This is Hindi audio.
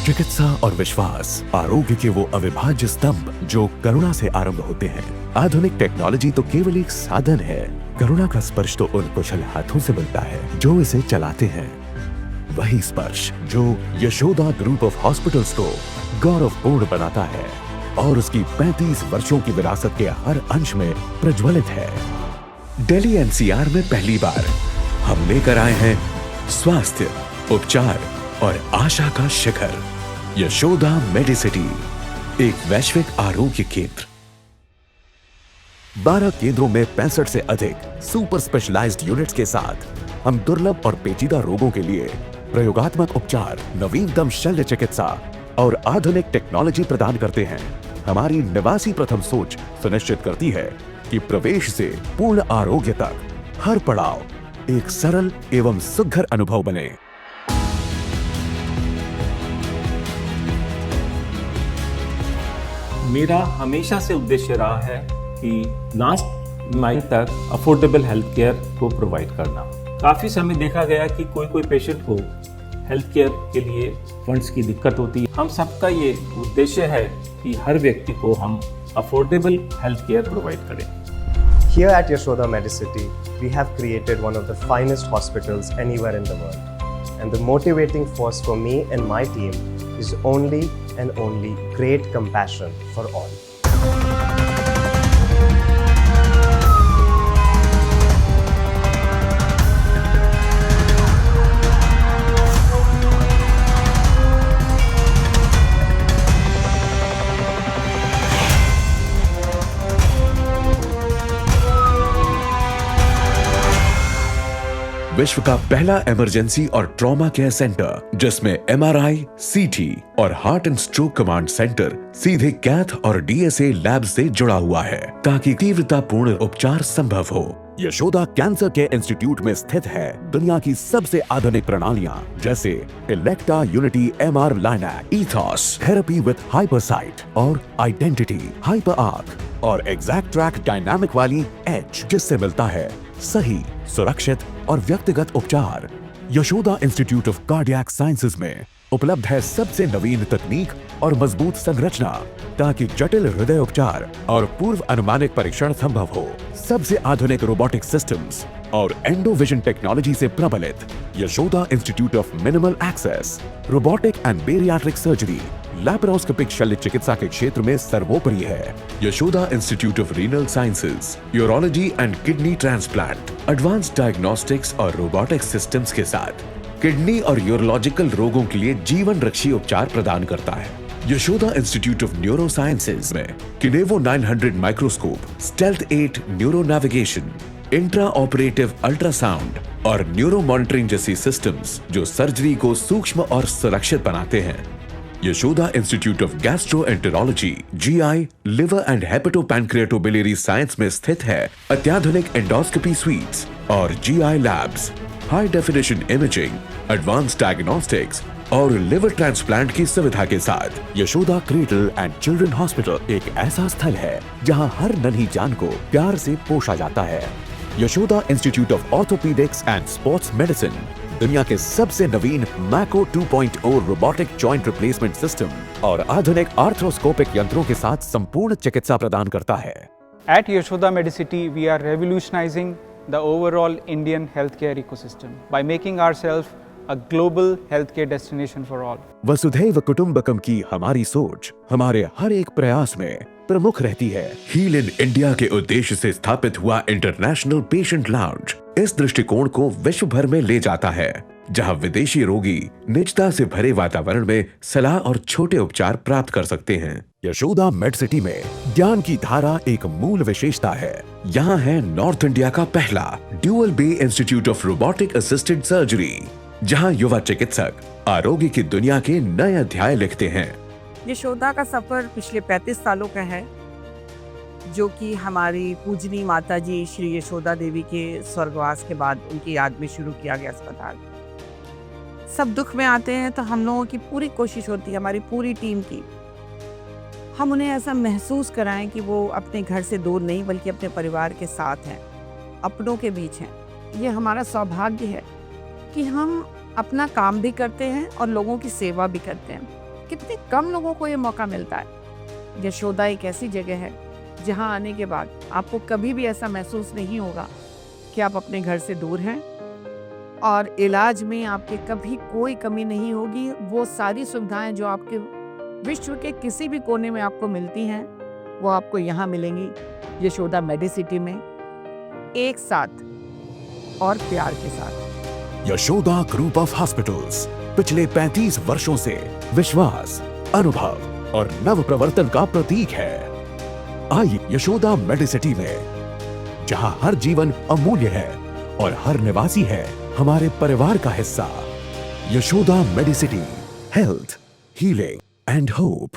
चिकित्सा और विश्वास आरोग्य के वो अविभाज्य स्तंभ जो करुणा से आरंभ होते हैं। आधुनिक टेक्नोलॉजी तो केवल एक साधन है, करुणा का स्पर्श तो उन कुशल हाथों से मिलता है जो इसे चलाते हैं। वही स्पर्श जो यशोदा ग्रुप ऑफ हॉस्पिटल्स को गौरवपूर्ण बनाता है और उसकी 35 वर्षों की विरासत के हर अंश में प्रज्वलित है। दिल्ली एनसीआर में पहली बार हम लेकर आए हैं स्वास्थ्य, उपचार और आशा का शिखर, यशोदा मेडिसिटी, एक वैश्विक आरोग्य केंद्र। 12 केंद्रों में 65 से अधिक सुपर स्पेशलाइज्ड यूनिट्स के साथ हम दुर्लभ और पेचीदा रोगों के लिए प्रयोगात्मक उपचार, नवीनतम शल्य चिकित्सा और आधुनिक टेक्नोलॉजी प्रदान करते हैं। हमारी निवासी प्रथम सोच सुनिश्चित करती है कि प्रवेश से पूर्ण आरोग्य तक हर पड़ाव एक सरल एवं सुघर अनुभव बने। मेरा हमेशा से उद्देश्य रहा है कि लास्ट माइल तक अफोर्डेबल हेल्थ केयर को प्रोवाइड करना। काफ़ी समय देखा गया कि कोई पेशेंट को हेल्थ केयर के लिए फंड्स की दिक्कत होती है। हम सबका ये उद्देश्य है कि हर व्यक्ति को हम अफोर्डेबल हेल्थ केयर प्रोवाइड करें। Here at Yashoda Medicity, we have created one of the finest hospitals anywhere in the world. And the motivating force for me and my team is only and only great compassion for all. विश्व का पहला इमरजेंसी और ट्रॉमा केयर सेंटर जिसमें एमआरआई, सीटी और heart and stroke command centre सीधे कैथ और डीएसए लैब से जुड़ा हुआ है ताकि तीव्रतापूर्ण उपचार संभव हो। यशोदा कैंसर केयर इंस्टीट्यूट में स्थित है दुनिया की सबसे आधुनिक प्रणालियां जैसे Elekta Unity MR linac, Ethos therapy with HyperSight और आइडेंटिटी हाइपर आर्क और एग्जैक्ट ट्रैक डायनामिक वाली एच, जिससे मिलता है सही, सुरक्षित और व्यक्तिगत उपचार। Yashoda institute of cardiac sciences में उपलब्ध है सबसे नवीन तकनीक और मजबूत संरचना ताकि जटिल हृदय उपचार और पूर्व अनुमानित परीक्षण संभव हो। सबसे आधुनिक रोबोटिक सिस्टम्स और एंडोविजन टेक्नोलॉजी से प्रबलित Yashoda institute of minimal access robotic and bariatric surgery laparoscopic शल्य चिकित्सा के क्षेत्र में सर्वोपरि है। Yashoda institute of renal sciences, urology and kidney transplant, advanced diagnostics और रोबोटिक सिस्टम्स के साथ किडनी और यूरोलॉजिकल रोगों के लिए जीवन रक्षी उपचार प्रदान करता है। Yashoda institute of neuro sciences में Kinevo 900 microscope, Stealth 8 neuro navigation, intra operative ultrasound और न्यूरो मॉनिटरिंग जैसी सिस्टम्स जो सर्जरी को सूक्ष्म और सुरक्षित बनाते हैं। Yashoda institute of gastroenterology, GI, liver and hepatopancreatobiliary science में स्थित है अत्याधुनिक एंडोस्कोपी स्वीट्स और GI labs, high definition imaging, advanced diagnostics और लिवर ट्रांसप्लांट की सुविधा के साथ Yashoda cradle and children hospital एक ऐसा स्थल है जहां हर नन्ही जान को प्यार से पोषा जाता है। Yashoda institute of orthopaedics and sports medicine दुनिया के सबसे नवीन मैको 2.0 रोबोटिक जॉइंट रिप्लेसमेंट सिस्टम और आधुनिक आर्थ्रोस्कोपिक यंत्रों के साथ संपूर्ण चिकित्सा प्रदान करता है। At Yashoda Medicity, we are revolutionizing the overall Indian healthcare ecosystem by making ourselves a global healthcare destination for all. वसुधैव कुटुंबकम की हमारी सोच हमारे हर एक प्रयास में प्रमुख रहती है। हील इन इंडिया के उद्देश्य से स्थापित हुआ इंटरनेशनल पेशेंट लाउंज इस दृष्टिकोण को विश्व भर में ले जाता है जहां विदेशी रोगी निजता से भरे वातावरण में सलाह और छोटे उपचार प्राप्त कर सकते हैं। यशोदा मेडसिटी में ज्ञान की धारा एक मूल विशेषता है। यहाँ है नॉर्थ इंडिया का पहला dual bay institute of robotic assisted surgery जहाँ युवा चिकित्सक आरोग्य की दुनिया के नए अध्याय लिखते हैं। यशोदा का सफर पिछले 35 सालों का है जो कि हमारी पूजनी माता जी श्री यशोदा देवी के स्वर्गवास के बाद उनकी याद में शुरू किया गया अस्पताल। सब दुख में आते हैं तो हम लोगों की पूरी कोशिश होती है, हमारी पूरी टीम की, हम उन्हें ऐसा महसूस कराएं कि वो अपने घर से दूर नहीं बल्कि अपने परिवार के साथ हैं, अपनों के बीच हैं। ये हमारा सौभाग्य है कि हम अपना काम भी करते हैं और लोगों की सेवा भी करते हैं। कितने कम लोगों को ये मौका मिलता है। यशोदा एक ऐसी जगह है जहाँ आने के बाद आपको कभी भी ऐसा महसूस नहीं होगा कि आप अपने घर से दूर हैं, और इलाज में आपके कभी कोई कमी नहीं होगी। वो सारी सुविधाएं जो आपके विश्व के किसी भी कोने में आपको मिलती हैं, वो आपको यहाँ मिलेंगी यशोदा मेडिसिटी में, एक साथ और प्यार के साथ। यशोदा ग्रुप ऑफ हॉस्पिटल्स पिछले 35 वर्षों से विश्वास, अनुभव और नव प्रवर्तन का प्रतीक है। आइए यशोदा मेडिसिटी में, जहां हर जीवन अमूल्य है और हर निवासी है हमारे परिवार का हिस्सा। Yashoda Medicity, health, healing and hope.